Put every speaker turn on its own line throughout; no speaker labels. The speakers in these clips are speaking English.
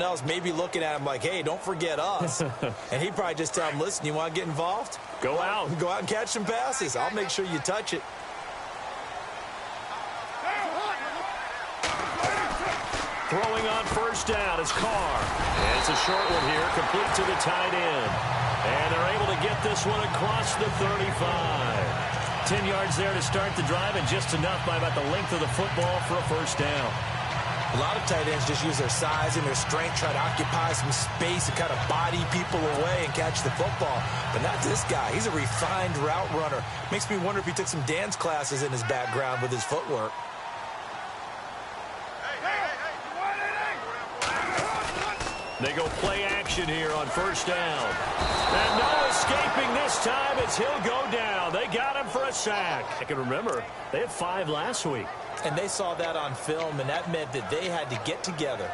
else may be looking at him like, hey, don't forget us. And he'd probably just tell him, listen, you want to get involved?
Go out.
Go out and catch some passes. I'll make sure you touch it.
Throwing on first down is Carr. And it's a short one here, complete to the tight end. And they're able to get this one across the 35. 10 yards there to start the drive, and just enough by about the length of the football for a first down.
A lot of tight ends just use their size and their strength, try to occupy some space and kind of body people away and catch the football. But not this guy. He's a refined route runner. Makes me wonder if he took some dance classes in his background with his footwork.
They go play action here on first down. And no escaping this time as he'll go down. They got him for a sack. I can remember, they had 5 last week.
And they saw that on film, and that meant that they had to get together.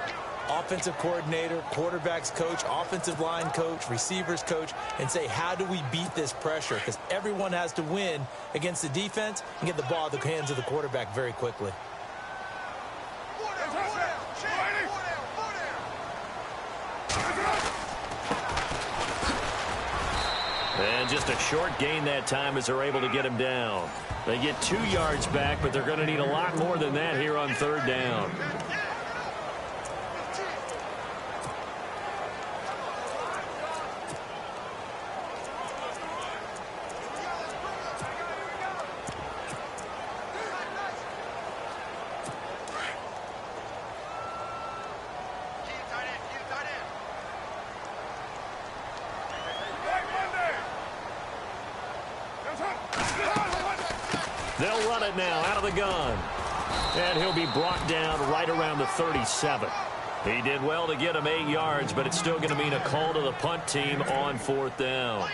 Offensive coordinator, quarterbacks coach, offensive line coach, receivers coach, and say, how do we beat this pressure? Because everyone has to win against the defense and get the ball at the hands of the quarterback very quickly.
And just a short gain that time as they're able to get him down. They get 2 yards back, but they're going to need a lot more than that here on third down. They'll run it now out of the gun. And he'll be brought down right around the 37. He did well to get him 8 yards, but it's still going to mean a call to the punt team on fourth down.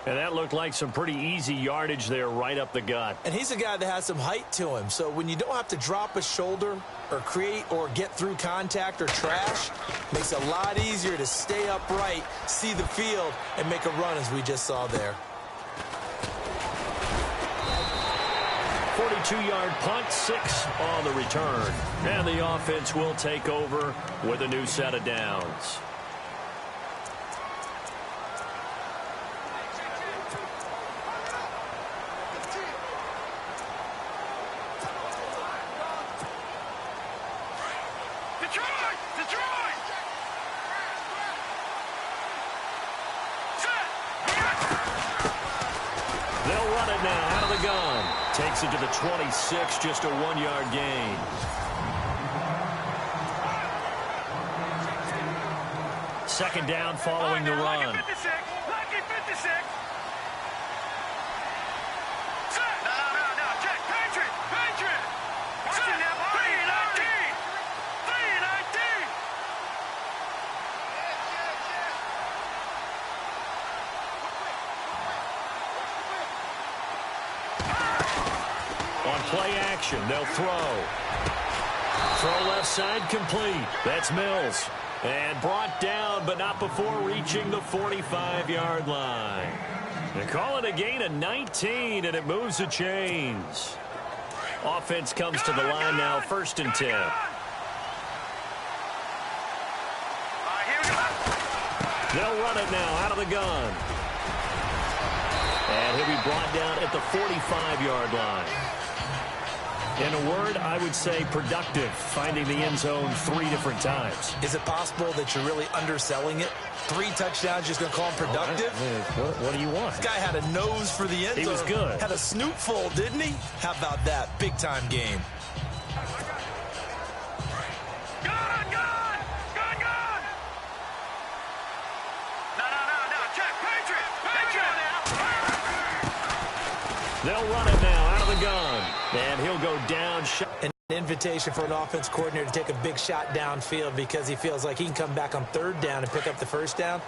And that looked like some pretty easy yardage there right up the gut.
And he's a guy that has some height to him. So when you don't have to drop a shoulder or create or get through contact or trash, makes it a lot easier to stay upright, see the field, and make a run as we just saw there.
42-yard punt, 6 on the return. And the offense will take over with a new set of downs. They'll run it now out of the gun. Takes it to the 26, just a 1-yard gain. Second down following the run. On play action, they'll throw. Throw left side complete. That's Mills. And brought down, but not before reaching the 45-yard line. They call it a gain of 19, and it moves the chains. Offense comes to the line now, 1st and 10. They'll run it now out of the gun. And he'll be brought down at the 45-yard line. In a word, I would say productive, finding the end zone 3 different times.
Is it possible that you're really underselling it? 3 touchdowns, just going to call him productive?
What do you want?
This guy had a nose for the end zone.
He was good.
Had a snoot full, didn't he? How about that? Big-time game.
They'll run it now out of the gun. And he'll go down.
An invitation for an offense coordinator to take a big shot downfield because he feels like he can come back on 3rd down and pick up the 1st down.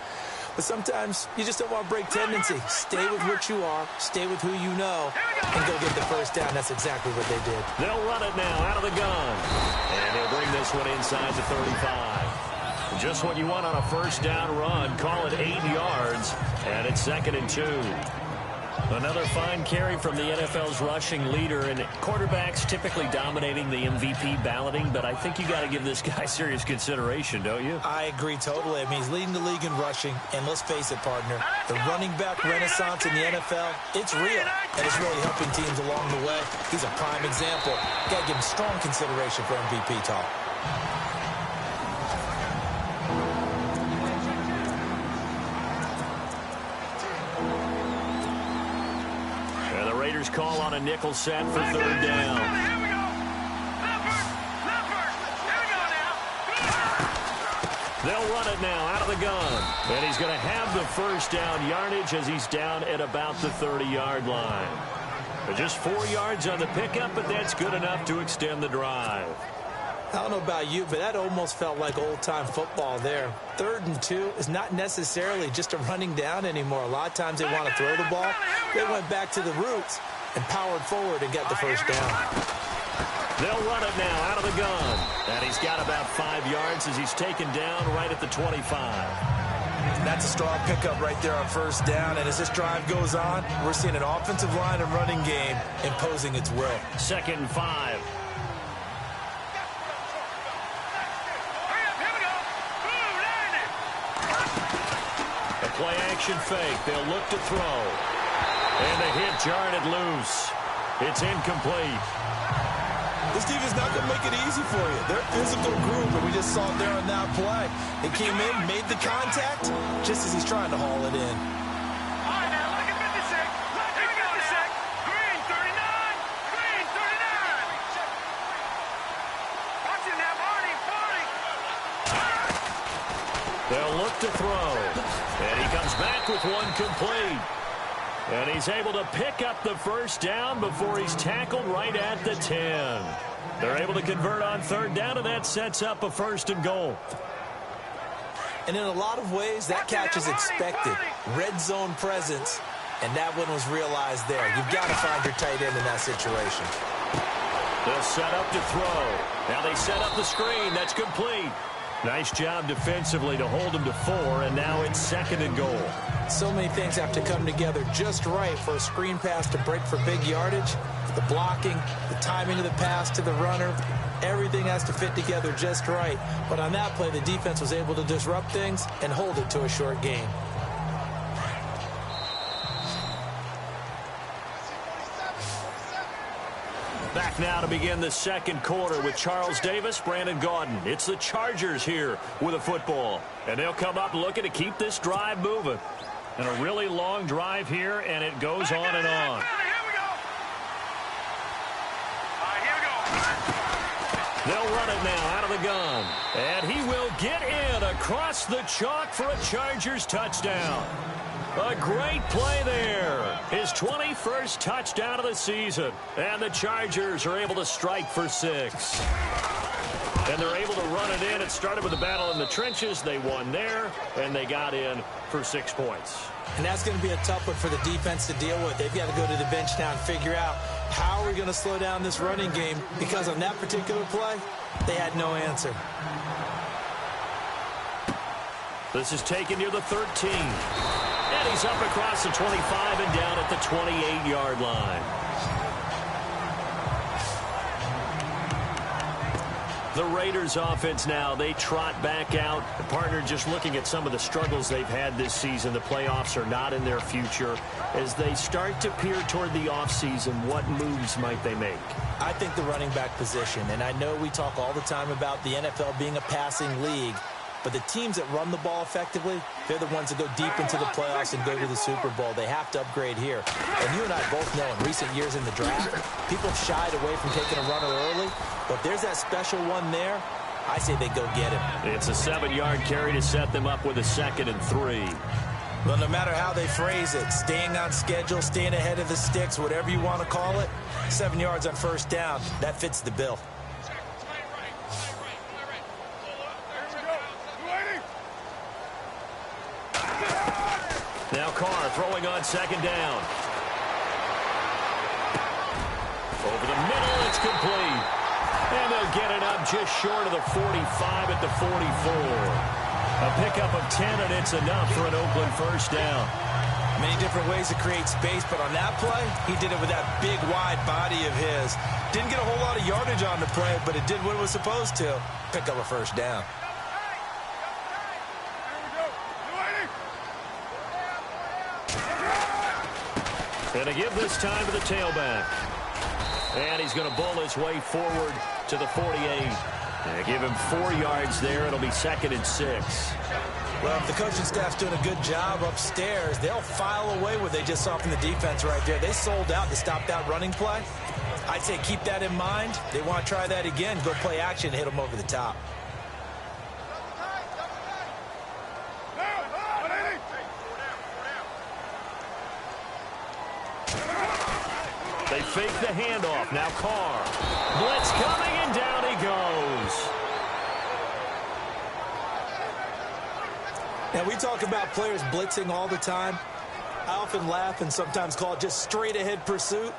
But sometimes you just don't want to break tendency. Stay with what you are, stay with who you know, and go get the 1st down. That's exactly what they did.
They'll run it now out of the gun. And he'll bring this one inside the 35. Just what you want on a 1st down run. Call it 8 yards. And it's 2nd and 2. Another fine carry from the NFL's rushing leader, and quarterbacks typically dominating the MVP balloting, but I think you got to give this guy serious consideration, don't you?
I agree totally. I mean, he's leading the league in rushing, and let's face it, partner, the running back renaissance in the NFL, it's real, and it's really helping teams along the way. He's a prime example. Got to give him strong consideration for MVP talk.
Call on a nickel set for third down. They'll run it now out of the gun. And he's going to have the first down yardage as he's down at about the 30-yard line. Just 4 yards on the pickup, but that's good enough to extend the drive.
I don't know about you, but that almost felt like old-time football there. 3rd and 2 is not necessarily just a running down anymore. A lot of times they want to throw the ball. They went back to the roots and powered forward and got the first down.
They'll run it now out of the gun. And he's got about 5 yards as he's taken down right at the 25.
That's a strong pickup right there on first down. And as this drive goes on, we're seeing an offensive line and running game imposing its will.
2nd and 5. A play action fake. They'll look to throw. And the hit jarred it loose. It's incomplete.
This defense is not going to make it easy for you. They're a physical group, and we just saw it there on that play. He came in, made the contact, just as he's trying to haul it in.
All right, now, look at 56. Look at 56. Green, 39. Green, 39. Watch it now, Barney, 40.
They'll look to throw. And he comes back with one complete. And he's able to pick up the first down before he's tackled right at the 10. They're able to convert on third down, and that sets up a 1st and goal.
And in a lot of ways, that catch is expected. Red zone presence, and that one was realized there. You've got to find your tight end in that situation.
They'll set up to throw. Now they set up the screen. That's complete. Nice job defensively to hold him to 4, and now it's 2nd and goal.
So many things have to come together just right for a screen pass to break for big yardage. The blocking, the timing of the pass to the runner, everything has to fit together just right. But on that play, the defense was able to disrupt things and hold it to a short gain.
Back now to begin the 2nd quarter with Charles Davis, Brandon Gaudin. It's the Chargers here with a football. And they'll come up looking to keep this drive moving. And a really long drive here, and it goes on and on. They'll run it now out of the gun. And he will get in across the chalk for a Chargers touchdown. A great play there. His 21st touchdown of the season. And the Chargers are able to strike for 6. And they're able to run it in. It started with a battle in the trenches. They won there, and they got in for 6 points.
And that's going to be a tough one for the defense to deal with. They've got to go to the bench now and figure out how are we going to slow down this running game, because on that particular play, they had no answer.
This is taken near the 13. And he's up across the 25 and down at the 28-yard line. The Raiders offense now, they trot back out. The partner just looking at some of the struggles they've had this season. The playoffs are not in their future. As they start to peer toward the offseason, what moves might they make?
I think the running back position, and I know we talk all the time about the NFL being a passing league, but the teams that run the ball effectively, they're the ones that go deep into the playoffs and go to the Super Bowl. They have to upgrade here. And you and I both know in recent years in the draft, people have shied away from taking a runner early. But if there's that special one there, I say they go get him.
It's a 7-yard carry to set them up with a 2nd and 3.
Well, no matter how they phrase it, staying on schedule, staying ahead of the sticks, whatever you want to call it, 7 yards on first down, that fits the bill.
Now Carr throwing on 2nd down. Over the middle, it's complete. And they'll get it up just short of the 45 at the 44. A pickup of 10, and it's enough for an Oakland first down.
Many different ways to create space, but on that play, he did it with that big, wide body of his. Didn't get a whole lot of yardage on the play, but it did what it was supposed to. Pick up a first down.
And to give this time to the tailback. And he's going to bull his way forward to the 48. And give him 4 yards there. It'll be 2nd and 6.
Well, if the coaching staff's doing a good job upstairs, they'll file away what they just saw from the defense right there. They sold out to stop that running play. I'd say keep that in mind. They want to try that again. Go play action, hit them over the top.
They fake the handoff. Now Carr. Blitz coming, and down he goes.
Now, we talk about players blitzing all the time. I often laugh and sometimes call it just straight-ahead pursuit.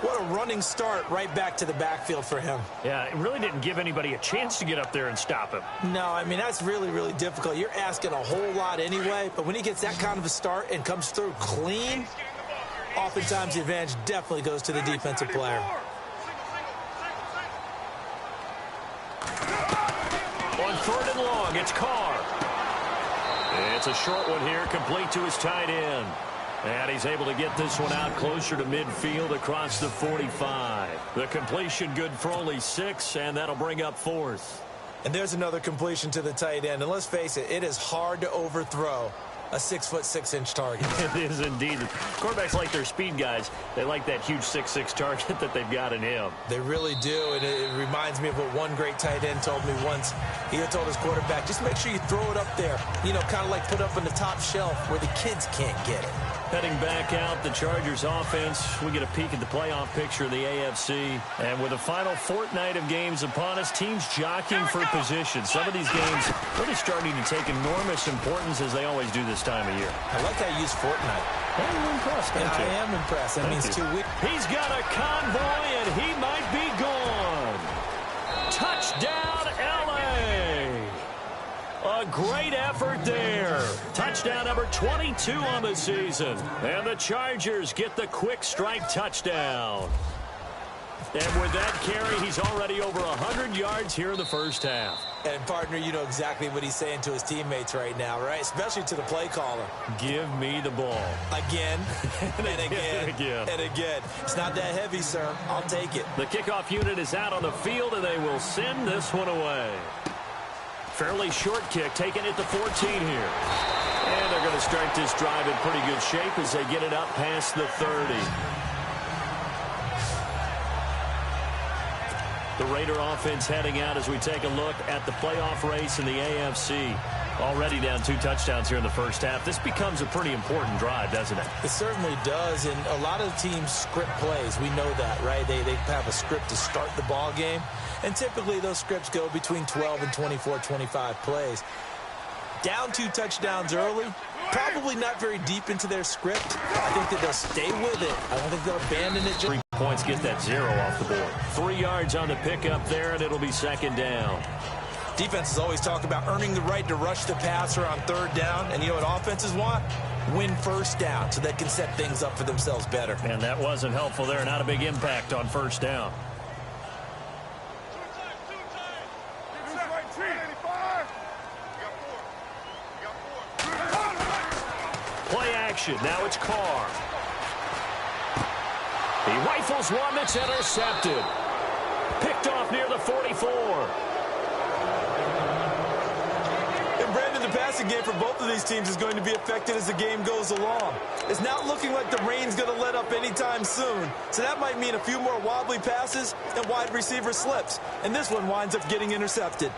What a running start right back to the backfield for him.
Yeah, it really didn't give anybody a chance to get up there and stop him.
No, I mean, that's really, really difficult. You're asking a whole lot anyway, but when he gets that kind of a start and comes through clean, oftentimes the advantage definitely goes to the defensive player.
On 3rd and long, it's Carr. It's a short one here, complete to his tight end. And he's able to get this one out closer to midfield across the 45. The completion good for only 6, and that'll bring up 4th.
And there's another completion to the tight end. And let's face it, it is hard to overthrow a 6'6" target.
It is indeed. Quarterbacks like their speed guys. They like that huge 6'6" target that they've got in him.
They really do, and it reminds me of what one great tight end told me once. He had told his quarterback, just make sure you throw it up there, you know, kind of like put up on the top shelf where the kids can't get it.
Heading back out, the Chargers offense. We get a peek at the playoff picture of the AFC. And with the final fortnight of games upon us, teams jockeying for position. Some of these games really starting to take enormous importance as they always do this time of year.
I like how you use fortnight.
You're impressed, aren't you?
I am impressed. That means 2 weeks.
He's got a convoy, and he might be gone. Touchdown, L.A. A great effort there. Touchdown number 22 on the season. And the Chargers get the quick strike touchdown. And with that carry, he's already over 100 yards here in the first half.
And, partner, you know exactly what he's saying to his teammates right now, right? Especially to the play caller.
Give me the ball.
Again, and again, and again. It's not that heavy, sir. I'll take it.
The kickoff unit is out on the field, and they will send this one away. Fairly short kick, taking it to 14 here. And they're going to start this drive in pretty good shape as they get it up past the 30. The Raider offense heading out as we take a look at the playoff race in the AFC. Already down 2 touchdowns here in the first half. This becomes a pretty important drive, doesn't it?
It certainly does, and a lot of teams script plays. We know that, right? They have a script to start the ball game, and typically those scripts go between 12 and 24, 25 plays. Down 2 touchdowns early, probably not very deep into their script. I think that they'll stay with it. I don't think they'll abandon it.
3 points, get that 0 off the board. 3 yards on the pickup there, and it'll be 2nd down.
Defenses always talk about earning the right to rush the passer on 3rd down, and you know what offenses want? Win 1st down so they can set things up for themselves better.
And that wasn't helpful there. Not a big impact on 1st down. Play action. Now it's Carr. He rifles one that's intercepted. Picked off near the 44.
Brandon, the passing game for both of these teams is going to be affected as the game goes along. It's not looking like the rain's going to let up anytime soon. So that might mean a few more wobbly passes and wide receiver slips. And this one winds up getting intercepted.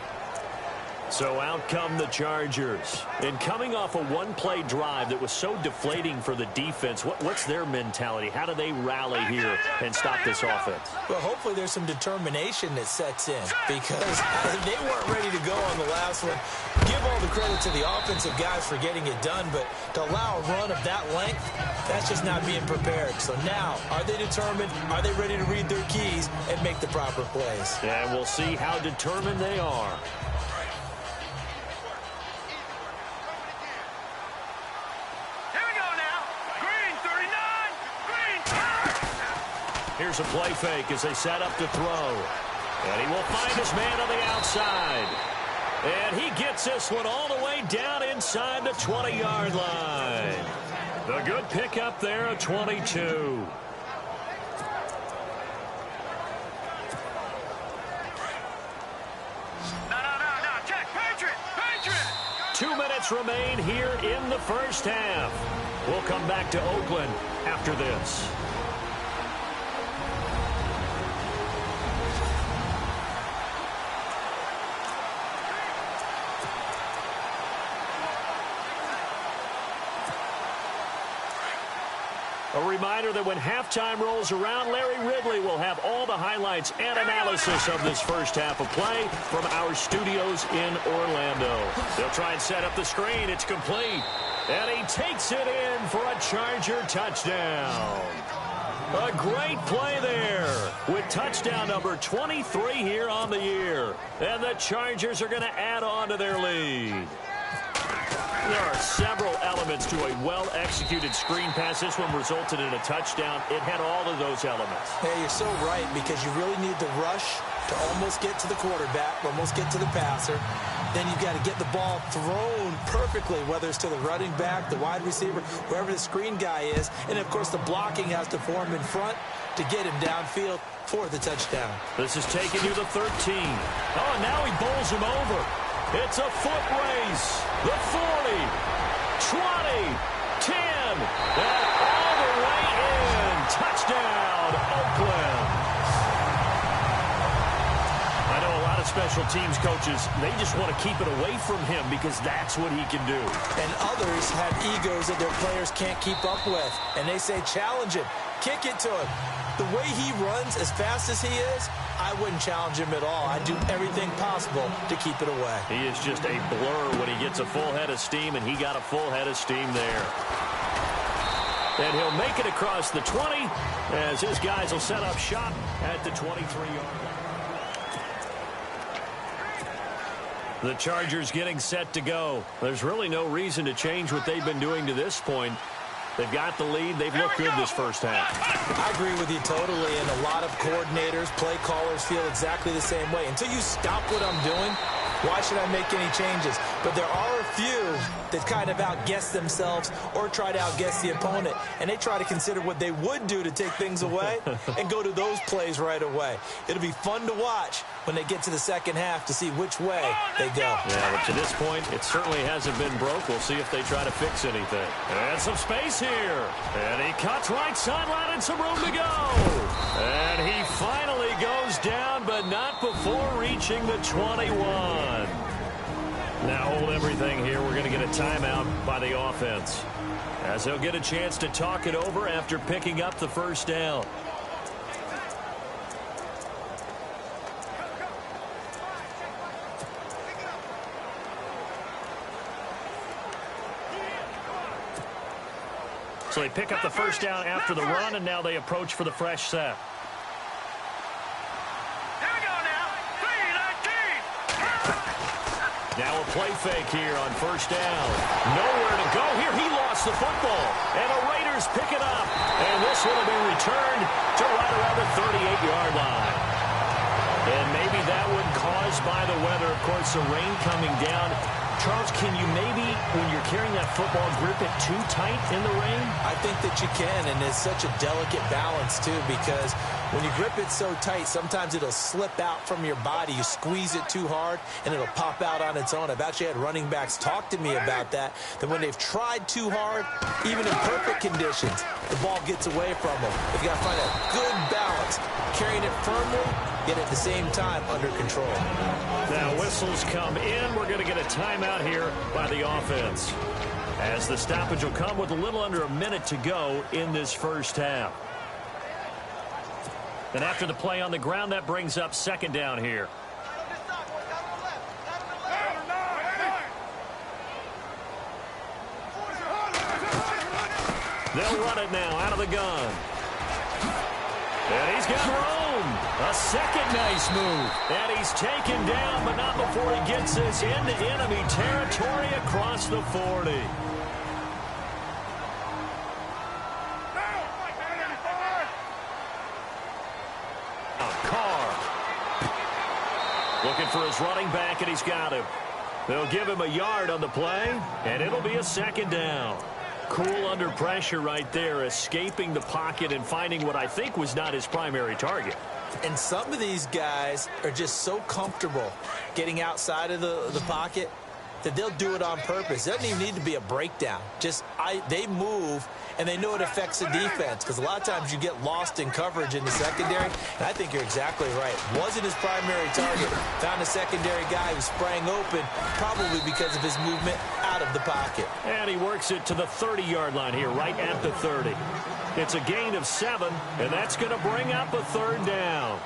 So out come the Chargers. And coming off a one-play drive that was so deflating for the defense, what's their mentality? How do they rally here and stop this offense?
Well, hopefully there's some determination that sets in because they weren't ready to go on the last one. Give all the credit to the offensive guys for getting it done, but to allow a run of that length, that's just not being prepared. So now, are they determined? Are they ready to read their keys and make the proper plays?
And we'll see how determined they are.
Here we go now.
Here's a play fake as they set up to throw. And he will find his man on the outside. And he gets this one all the way down inside the 20-yard line. The good pickup there at 22.
No, check, Patriot!
2 minutes remain here in the first half. We'll come back to Oakland after this. A reminder that when halftime rolls around, Larry Ridley will have all the highlights and analysis of this first half of play from our studios in Orlando. They'll try and set up the screen. It's complete. And he takes it in for a Charger touchdown. A great play there with touchdown number 23 here on the year. And the Chargers are going to add on to their lead. There are several elements to a well-executed screen pass. This one resulted in a touchdown. It had all of those elements.
Hey, you're so right, because you really need the rush to almost get to the quarterback, almost get to the passer. Then you've got to get the ball thrown perfectly, whether it's to the running back, the wide receiver, wherever the screen guy is. And, of course, the blocking has to form in front to get him downfield for the touchdown.
This is taking you to 13. Oh, and now he bowls him over. It's a foot race. The 40, 20, 10, and all the way in. Touchdown, Oakland. I know a lot of special teams coaches, they just want to keep it away from him because that's what he can do.
And others have egos that their players can't keep up with. And they say, challenge him, kick it to him. The way he runs, as fast as he is, I wouldn't challenge him at all. I'd do everything possible to keep it away.
He is just a blur when he gets a full head of steam, and he got a full head of steam there. And he'll make it across the 20 as his guys will set up shop at the 23-yard line. The Chargers getting set to go. There's really no reason to change what they've been doing to this point. They've got the lead. They've looked good this first half.
I agree with you totally, and a lot of coordinators, play callers feel exactly the same way. Until you stop what I'm doing, why should I make any changes? But there are a few that kind of outguess themselves or try to outguess the opponent, and they try to consider what they would do to take things away and go to those plays right away. It'll be fun to watch when they get to the second half to see which way they go.
Yeah, but to this point, it certainly hasn't been broke. We'll see if they try to fix anything. And some space here. And he cuts right sideline and some room to go. And he finally goes down, but not before reaching the 21. Now hold everything here. We're going to get a timeout by the offense, as they'll get a chance to talk it over after picking up the first down. So they pick up the first down after the run, and now they approach for the fresh set.
Here we go now. 3-19.
Now a play fake here on first down. Nowhere to go here. He lost the football. And the Raiders pick it up. And this one will be returned to right around the 38-yard line. And maybe that one caused by the weather. Of course, the rain coming down. Charles, can you maybe, when you're carrying that football, grip it too tight in the rain?
I think that you can, and it's such a delicate balance, too, because when you grip it so tight, sometimes it'll slip out from your body. You squeeze it too hard, and it'll pop out on its own. I've actually had running backs talk to me about that when they've tried too hard, even in perfect conditions, the ball gets away from them. You've got to find a good balance, carrying it firmly, yet at the same time under control.
Now whistles come in. We're going to get a timeout here by the offense, as the stoppage will come with a little under a minute to go in this first half. And after the play on the ground, that brings up second down here. They'll run it now out of the gun. And he's got room. A second nice move. And he's taken down, but not before he gets this into enemy territory across the 40. goes running back, and he's got him. They'll give him a yard on the play, and it'll be a second down. Cool under pressure right there, escaping the pocket and finding what I think was not his primary target.
And some of these guys are just so comfortable getting outside of the pocket that they'll do it on purpose. It doesn't even need to be a breakdown. They move, and they know it affects the defense, because a lot of times you get lost in coverage in the secondary, and I think you're exactly right. Wasn't his primary target. Found a secondary guy who sprang open, probably because of his movement out of the pocket.
And he works it to the 30-yard line here, right at the 30. It's a gain of 7, and that's going to bring up a third down.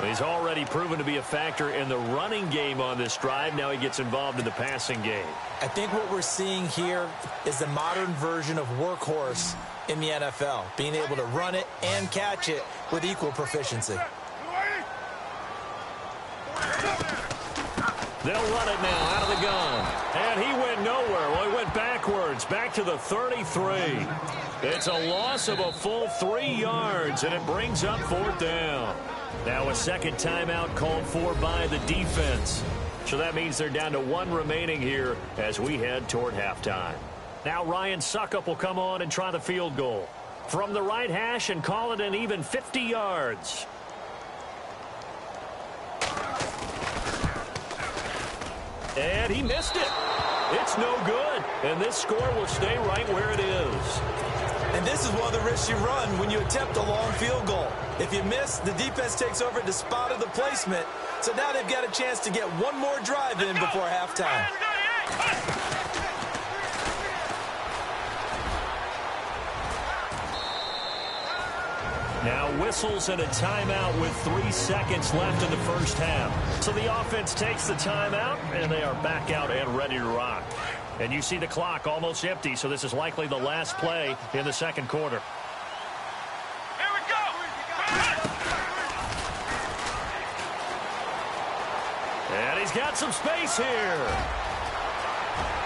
He's already proven to be a factor in the running game on this drive. Now he gets involved in the passing game.
I think what we're seeing here is the modern version of workhorse in the NFL, being able to run it and catch it with equal proficiency.
They'll run it now out of the gun. And he went nowhere. Well, he went backwards, back to the 33. It's a loss of a full 3 yards, and it brings up fourth down. Now a second timeout called for by the defense. So that means they're down to 1 remaining here as we head toward halftime. Now Ryan Suckup will come on and try the field goal from the right hash and call it an even 50 yards. And he missed it. It's no good. And this score will stay right where it is.
And this is one of the risks you run when you attempt a long field goal. If you miss, the defense takes over at the spot of the placement. So now they've got a chance to get one more drive in before halftime.
Now whistles and a timeout with 3 seconds left in the first half. So the offense takes the timeout, and they are back out and ready to rock. And you see the clock almost empty, so this is likely the last play in the second quarter.
Here we go.
And he's got some space here.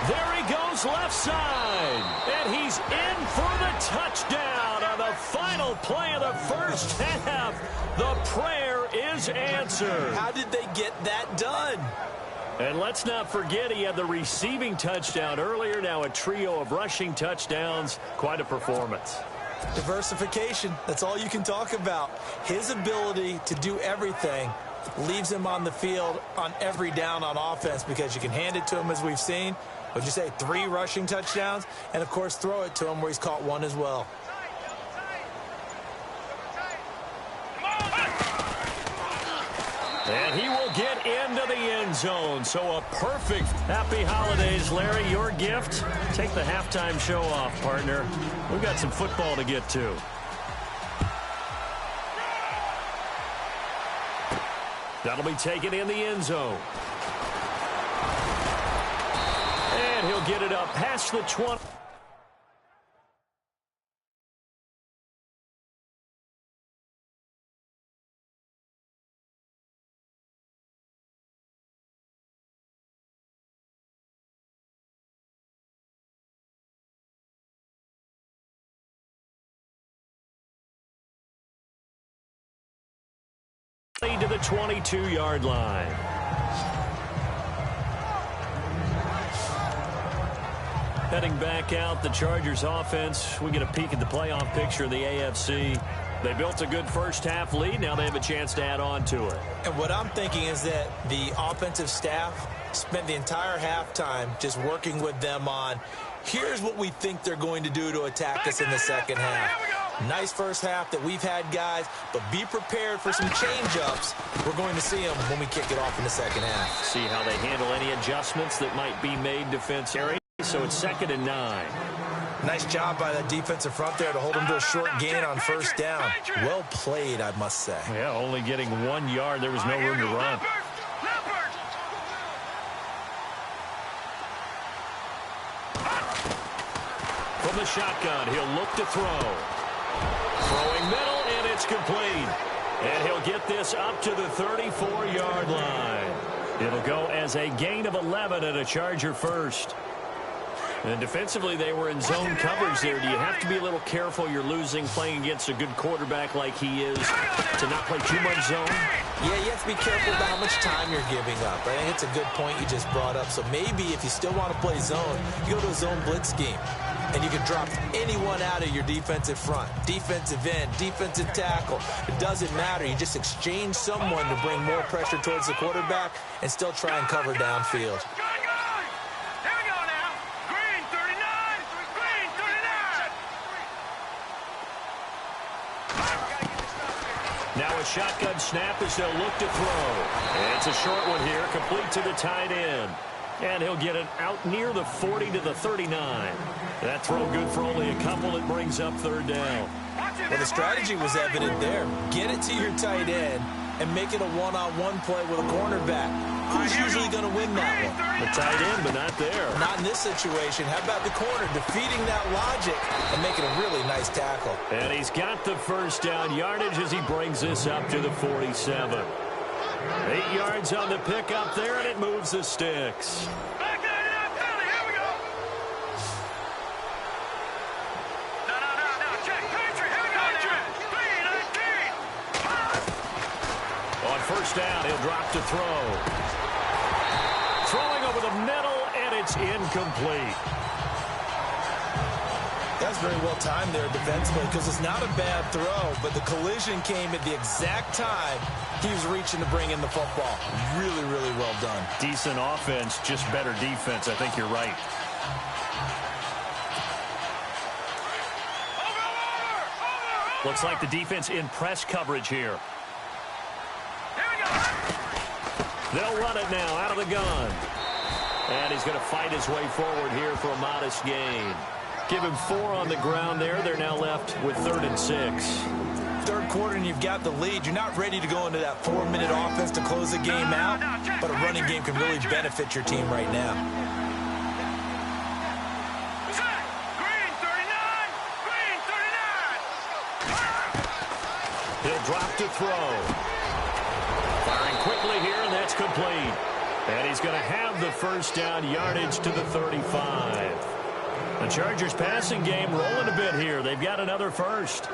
There he goes left side. And he's in for the touchdown on the final play of the first half. The prayer is answered.
How did they get that done?
And let's not forget he had the receiving touchdown earlier. Now a trio of rushing touchdowns. Quite a performance.
Diversification. That's all you can talk about. His ability to do everything leaves him on the field on every down on offense, because you can hand it to him, as we've seen. Would you say 3 rushing touchdowns? And, of course, throw it to him where he's caught 1 as well.
And he will get into the end zone. So a perfect happy holidays, Larry. Your gift. Take the halftime show off, partner. We've got some football to get to. That'll be taken in the end zone. And he'll get it up past the 20. To the 22-yard line. Heading back out, the Chargers offense. We get a peek at the playoff picture of the AFC. They built a good first half lead. Now they have a chance to add on to it.
And what I'm thinking is that the offensive staff spent the entire halftime just working with them on, here's what we think they're going to do to attack us in the second half. Nice first half that we've had, guys, but be prepared for some change-ups. We're going to see them when we kick it off in the second half.
See how they handle any adjustments that might be made defensively. So it's 2nd and 9.
Nice job by that defensive front there to hold them to a short gain on first down. Well played, I must say.
Yeah, only getting 1 yard. There was no room to run. From the shotgun, he'll look to throw. Throwing middle, and it's complete. And he'll get this up to the 34-yard line. It'll go as a gain of 11 and a Charger first. And defensively, they were in zone coverage there. Do you have to be a little careful you're losing playing against a good quarterback like he is to not play too much zone?
Yeah, you have to be careful about how much time you're giving up. I think it's a good point you just brought up. So maybe if you still want to play zone, you go to a zone blitz scheme. And you can drop anyone out of your defensive front, defensive end, defensive tackle. It doesn't matter. You just exchange someone to bring more pressure towards the quarterback and still try and cover downfield.
Now a shotgun snap as they'll look to throw. And it's a short one here, complete to the tight end. And he'll get it out near the 40 to the 39. That throw good for only a couple. It brings up third down.
Well, the strategy was evident there. Get it to your tight end and make it a one-on-one play with a cornerback. Who's usually going to win that one?
The tight end, but not there.
Not in this situation. How about the corner defeating that logic and making a really nice tackle?
And he's got the first down yardage as he brings this up to the 47. 8 yards on the pickup there, and it moves the sticks. On first down, he'll drop to throw. Throwing over the middle, and it's incomplete.
That's very well timed there defensively because it's not a bad throw, but the collision came at the exact time he was reaching to bring in the football. Really, really well done.
Decent offense, just better defense. I think you're right. Looks like the defense in press coverage here. They'll run it now out of the gun. And he's going to fight his way forward here for a modest gain. Give him 4 on the ground there. They're now left with 3rd and 6.
Third quarter and you've got the lead. You're not ready to go into that 4-minute offense to close the game out, but a running game can really benefit your team right now.
He'll drop to throw. Firing quickly here, and that's complete. And he's going to have the first down yardage to the 35. The Chargers passing game rolling a bit here. They've got another first.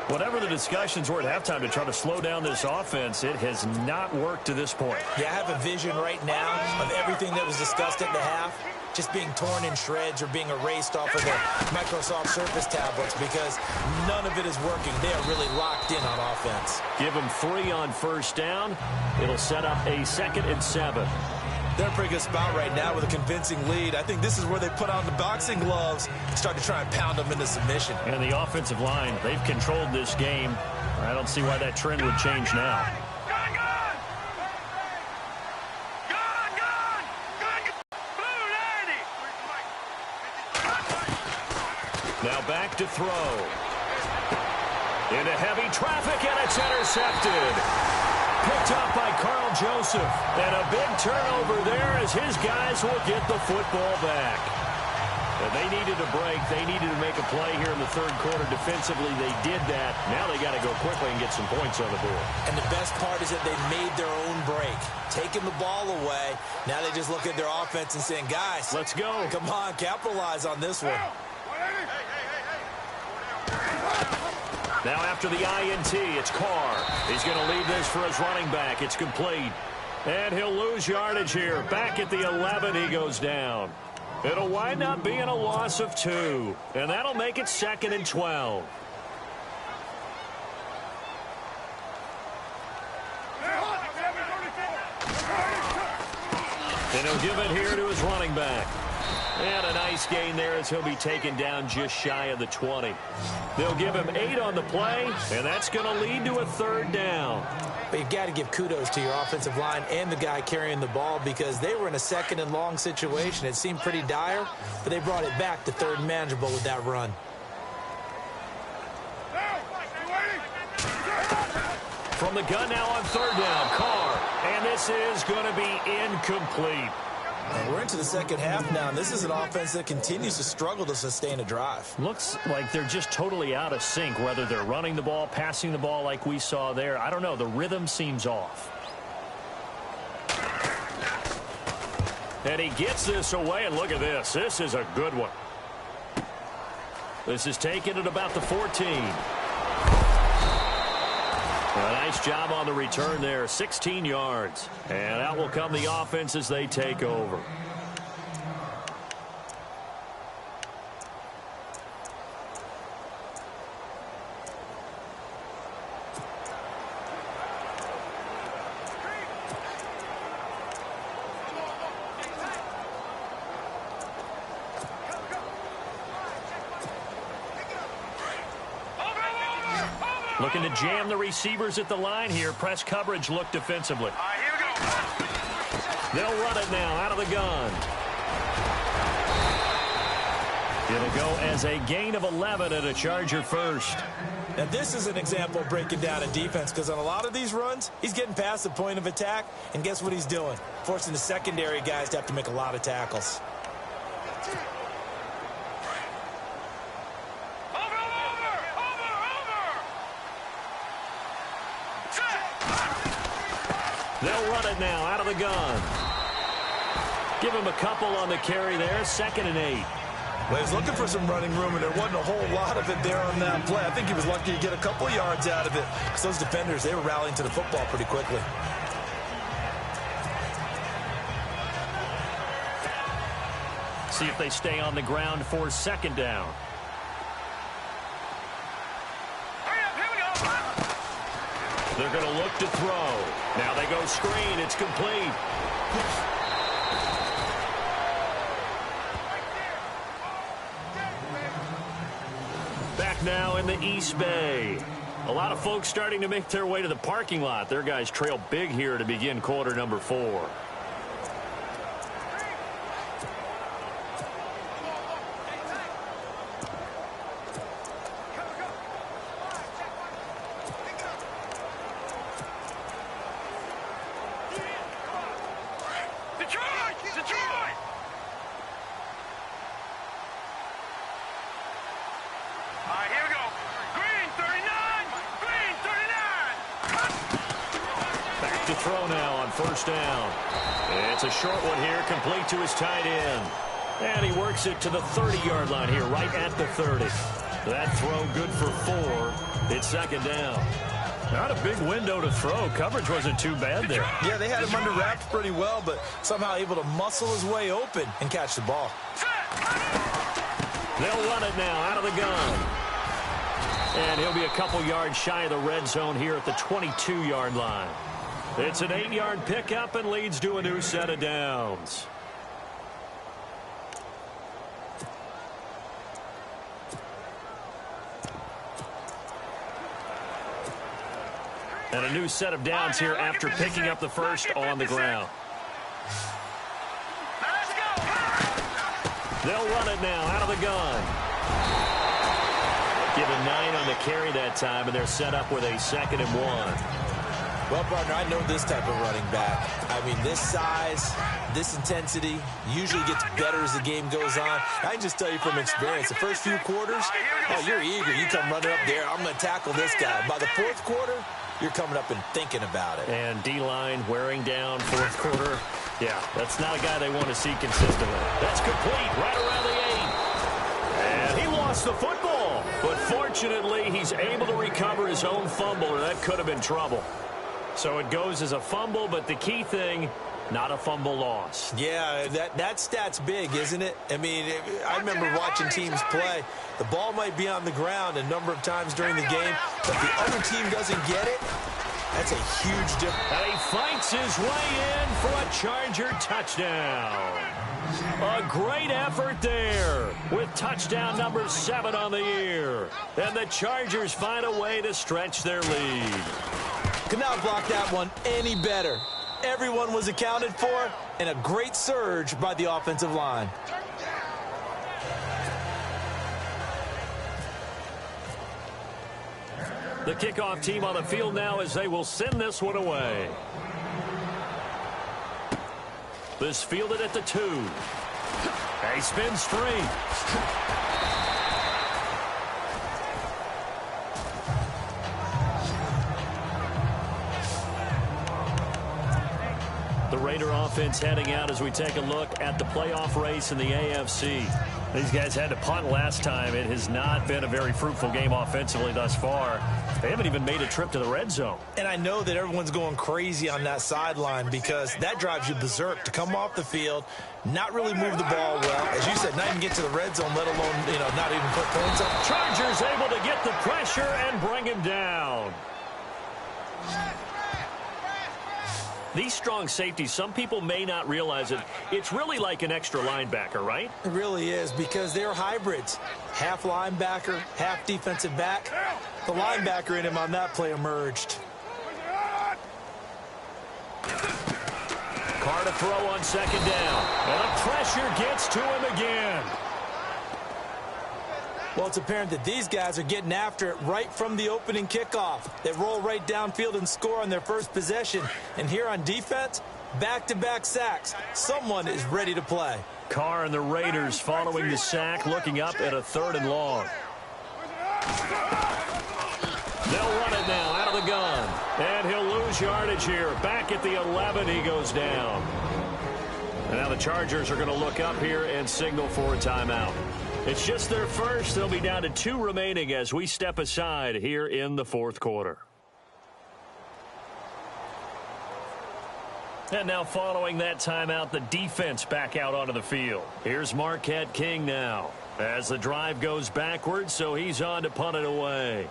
Whatever the discussions were at halftime to try to slow down this offense, it has not worked to this point.
Yeah, I have a vision right now of everything that was discussed at the half just being torn in shreds or being erased off of the Microsoft Surface tablets because none of it is working. They are really locked in on offense.
Give them 3 on first down. It'll set up a 2nd and 7.
They're in a pretty good spot right now with a convincing lead. I think this is where they put on the boxing gloves and start to try and pound them into submission.
And the offensive line, they've controlled this game. I don't see why that trend would change now. Now back to throw. Into heavy traffic, and it's intercepted. Picked up by Carl Joseph. And a big turnover there as his guys will get the football back. And they needed a break. They needed to make a play here in the third quarter. Defensively, they did that. Now they got to go quickly and get some points on the board.
And the best part is that they made their own break. Taking the ball away. Now they just look at their offense and saying, guys,
let's go.
Come on, capitalize on this one.
Now after the INT, it's Carr. He's going to leave this for his running back. It's complete. And he'll lose yardage here. Back at the 11, he goes down. It'll wind up being a loss of 2. And that'll make it 2nd and 12. And he'll give it here to his running back. And a nice gain there as he'll be taken down just shy of the 20. They'll give him 8 on the play, and that's going to lead to a 3rd down.
But you've got to give kudos to your offensive line and the guy carrying the ball because they were in a 2nd and long situation. It seemed pretty dire, but they brought it back to 3rd and manageable with that run.
From the gun now on 3rd down, Carr. And this is going to be incomplete.
We're into the second half now, and this is an offense that continues to struggle to sustain a drive.
Looks like they're just totally out of sync, whether they're running the ball, passing the ball like we saw there. I don't know. The rhythm seems off. And he gets this away, and look at this. This is a good one. This is taken at about the 14. A nice job on the return there, 16 yards. And out will come the offense as they take over. Looking to jam the receivers at the line here. Press coverage look defensively.
Here we go.
They'll run it now out of the gun. It'll go as a gain of 11 and a Charger first.
Now, this is an example of breaking down a defense because on a lot of these runs, he's getting past the point of attack, and guess what he's doing? Forcing the secondary guys to have to make a lot of tackles.
They'll run it now out of the gun. Give him a couple on the carry there. 2nd and 8.
Well, he was looking for some running room, and there wasn't a whole lot of it there on that play. I think he was lucky to get a couple yards out of it because those defenders, they were rallying to the football pretty quickly.
See if they stay on the ground for 2nd down. They're going to look to throw. Now they go screen. It's complete. Back now in the East Bay. A lot of folks starting to make their way to the parking lot. Their guys trail big here to begin quarter number 4. Throw now on 1st down. It's a short one here, complete to his tight end. And he works it to the 30-yard line here, right at the 30. That throw good for 4. It's 2nd down. Not a big window to throw. Coverage wasn't too bad there.
Yeah, they had him under wraps pretty well, but somehow able to muscle his way open and catch the ball.
They'll run it now out of the gun. And he'll be a couple yards shy of the red zone here at the 22-yard line. It's an 8-yard pickup and leads to a new set of downs. And a new set of downs here after picking up the first on the ground. They'll run it now out of the gun. Given 9 on the carry that time, and they're set up with a 2nd and 1.
Well, partner, I know this type of running back. I mean, this size, this intensity usually gets better as the game goes on. I can just tell you from experience, the first few quarters, oh, you're eager. You come running up there, I'm going to tackle this guy. By the 4th quarter, you're coming up and thinking about it.
And D-line wearing down 4th quarter. Yeah, that's not a guy they want to see consistently. That's complete right around the 8. And he lost the football. But fortunately, he's able to recover his own fumble, or that could have been trouble. So it goes as a fumble, but the key thing, not a fumble loss.
Yeah, that stat's big, isn't it? I mean, I remember watching teams play. The ball might be on the ground a number of times during the game, but the other team doesn't get it. That's a huge difference.
And he fights his way in for a Charger touchdown. A great effort there with touchdown number 7 on the year. And the Chargers find a way to stretch their lead.
Could not block that one any better. Everyone was accounted for, and a great surge by the offensive line.
The kickoff team on the field now as they will send this one away. This fielded at the 2. He spins free. The Raider offense heading out as we take a look at the playoff race in the AFC. These guys had to punt last time. It has not been a very fruitful game offensively thus far. They haven't even made a trip to the red zone.
And I know that everyone's going crazy on that sideline because that drives you berserk to come off the field, not really move the ball well. As you said, not even get to the red zone, let alone, not even put points up.
Chargers able to get the pressure and bring him down. These strong safeties, some people may not realize it. It's really like an extra linebacker, right?
It really is because they're hybrids. Half linebacker, half defensive back. The linebacker in him on that play emerged.
Carr to throw on second down. And the pressure gets to him again.
Well, it's apparent that these guys are getting after it right from the opening kickoff. They roll right downfield and score on their first possession. And here on defense, back-to-back sacks. Someone is ready to play.
Carr and the Raiders following the sack, looking up at a 3rd and long. They'll run it now out of the gun. And he'll lose yardage here. Back at the 11, he goes down. And now the Chargers are going to look up here and signal for a timeout. It's just their first. They'll be down to 2 remaining as we step aside here in the 4th quarter. And now following that timeout, the defense back out onto the field. Here's Marquette King now as the drive goes backwards, so he's on to punt it away.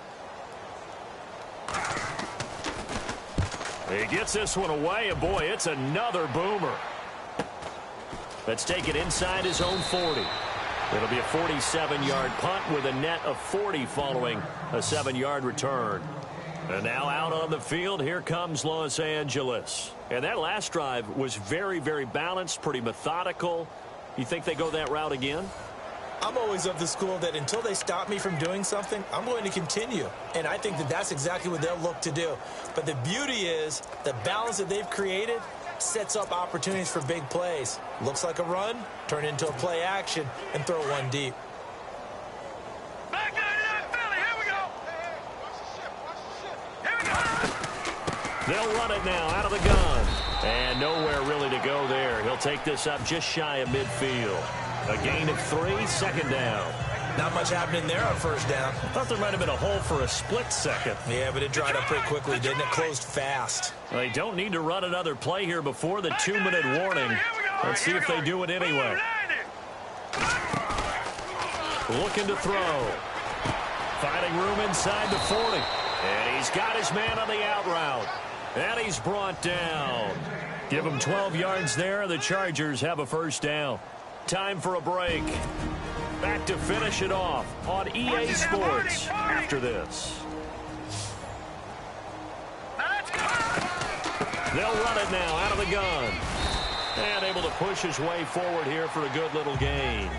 He gets this one away, and boy, it's another boomer. Let's take it inside his own 40. It'll be a 47-yard punt with a net of 40 following a 7-yard return. And now out on the field, here comes Los Angeles. And that last drive was very, very balanced, pretty methodical. You think they go that route again?
I'm always of the school that until they stop me from doing something, I'm going to continue. And I think that that's exactly what they'll look to do. But the beauty is the balance that they've created sets up opportunities for big plays. Looks like a run, turn into a play action, and throw one deep.
Back 99 Philly, here we go. Here we go.
They'll run it now out of the gun. And nowhere really to go there. He'll take this up just shy of midfield. A gain of 3, 2nd down.
Not much happening there on 1st down.
Thought there might have been a hole for a split second.
Yeah, but it dried up pretty quickly, didn't it? Closed fast.
They don't need to run another play here before the 2-minute warning. Let's see if they do it anyway. Looking to throw. Finding room inside the 40. And he's got his man on the out route. And he's brought down. Give him 12 yards there. The Chargers have a 1st down. Time for a break. Back to finish it off on EA Sports after this. They'll run it now out of the gun. And able to push his way forward here for a good little gain.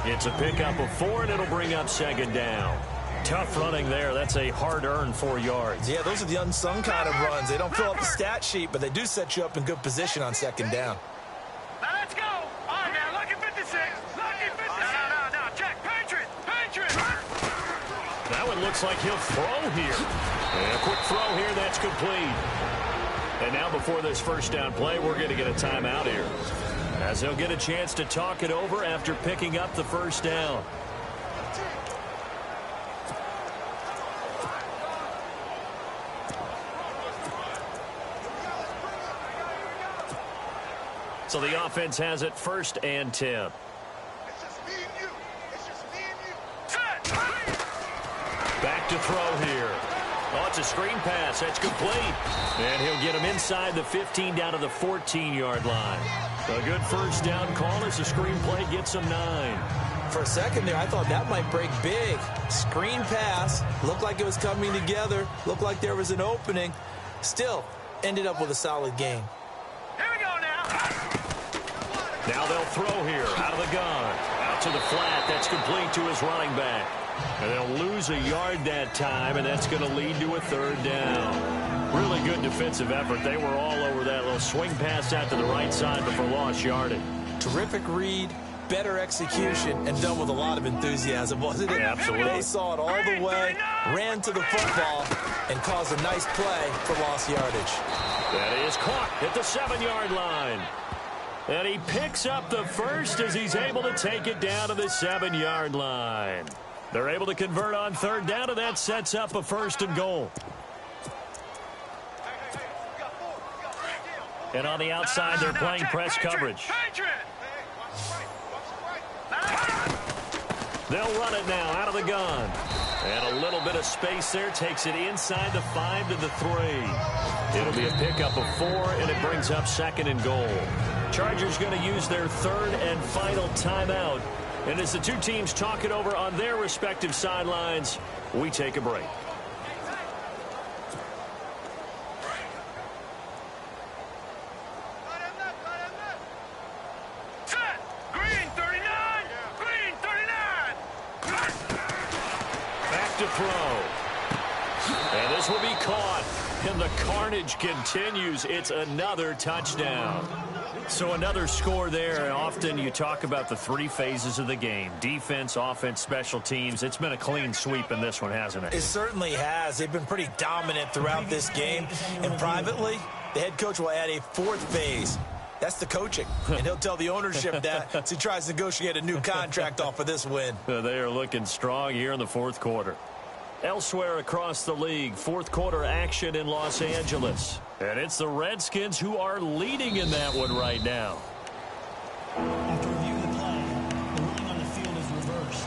It's a pickup of 4, and it'll bring up 2nd down. Tough running there. That's a hard-earned 4 yards.
Yeah, those are the unsung kind of runs. They don't fill up the stat sheet, but they do set you up in good position on 2nd down.
Now let's go. All right, now, lucky 56. Lucky 56. No, check. Patriot.
That one looks like he'll throw here. And a quick throw here. That's complete. And now before this 1st down play, we're going to get a timeout here, as they'll get a chance to talk it over after picking up the 1st down. So the offense has it 1st and 10.
It's just me and you. It's just me and you.
Back to throw here. Oh, it's a screen pass. That's complete. And he'll get him inside the 15 down to the 14-yard line. A good 1st down call as the screen play gets him 9.
For a second there, I thought that might break big. Screen pass. Looked like it was coming together. Looked like there was an opening. Still, ended up with a solid game.
Here we go now.
Now they'll throw here out of the gun. Out to the flat. That's complete to his running back. And they'll lose a yard that time, and that's going to lead to a 3rd down. Really good defensive effort. They were all over that little swing pass out to the right side before lost yardage.
Terrific read, better execution, and done with a lot of enthusiasm, wasn't it?
Absolutely.
They saw it all the way, ran to the football, and caused a nice play for lost yardage.
That is caught at the 7-yard line. And he picks up the first as he's able to take it down to the 7-yard line. They're able to convert on third down, and that sets up a 1st and goal. And on the outside, they're playing press coverage. They'll run it now out of the gun. And a little bit of space there takes it inside the 5 to the 3. It'll be a pickup of 4, and it brings up 2nd and goal. Chargers going to use their 3rd and final timeout. And as the two teams talk it over on their respective sidelines, we take a break.
Green 39! Green 39!
Back to throw. And this will be caught. And the carnage continues. It's another touchdown. So another score there, and often you talk about the 3 phases of the game. Defense, offense, special teams. It's been a clean sweep in this one, hasn't it?
It certainly has. They've been pretty dominant throughout this game. And privately, the head coach will add a 4th phase. That's the coaching. And he'll tell the ownership that as he tries to negotiate a new contract off of this win.
They are looking strong here in the 4th quarter. Elsewhere across the league, 4th quarter action in Los Angeles. And it's the Redskins who are leading in that one right now.
After reviewing the play, the ruling on the field is reversed.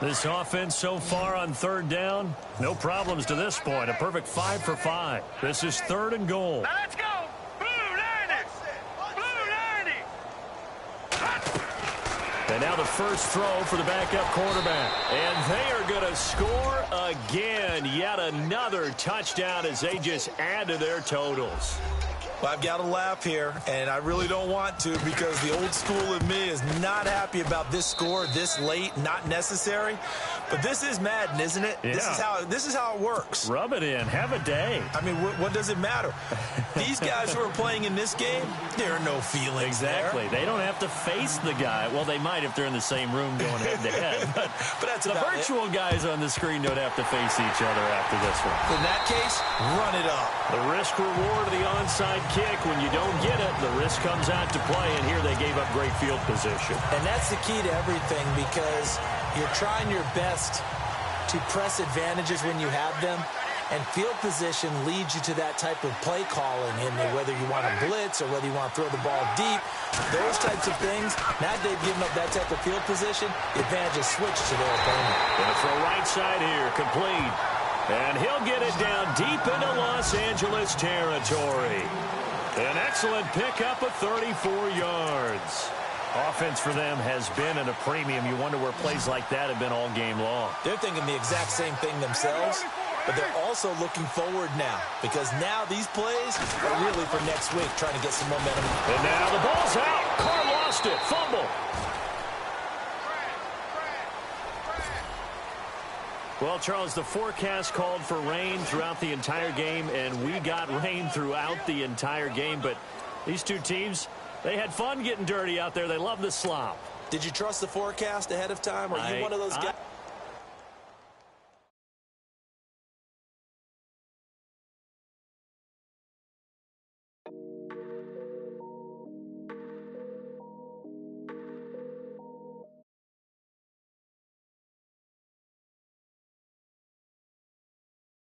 This offense so far on third down, no problems to this point. A perfect 5 for 5. This is 3rd and goal.
Now let's go! Blue 90! Blue 90!
And now the first throw for the backup quarterback. And they are going to score again. Yet another touchdown as they just add to their totals.
Well, I've got to laugh here, and I really don't want to because the old school in me is not happy about this score this late, not necessary. But this is Madden, isn't it?
Yeah.
This is how it works.
Rub it in. Have a day.
I mean, what does it matter? These guys who are playing in this game, there are no feelings
Exactly.
there.
They don't have to face the guy. Well, they might if they're in the same room going head-to-head. But
that's
the
about
virtual guys on the screen don't have to face each other after this one.
In that case, run it up.
The risk-reward of the onside kick. When you don't get it, the risk comes out to play, and here they gave up great field position.
And that's the key to everything because you're trying your best to press advantages when you have them, and field position leads you to that type of play calling, and whether you want to blitz or whether you want to throw the ball deep, those types of things. Now they've given up that type of field position, the advantage is switched to their opponent.
Gonna throw right side here, complete. And he'll get it down deep into Los Angeles territory. An excellent pickup of 34 yards. Offense for them has been at a premium. You wonder where plays like that have been all game long.
They're thinking the exact same thing themselves, but they're also looking forward now because now these plays are really for next week, trying to get some momentum.
And now the ball's out. Carr lost it. Fumble. Well, Charles, the forecast called for rain throughout the entire game, and we got rain throughout the entire game. But these two teams, they had fun getting dirty out there. They love the slop.
Did you trust the forecast ahead of time? Are you one of those guys?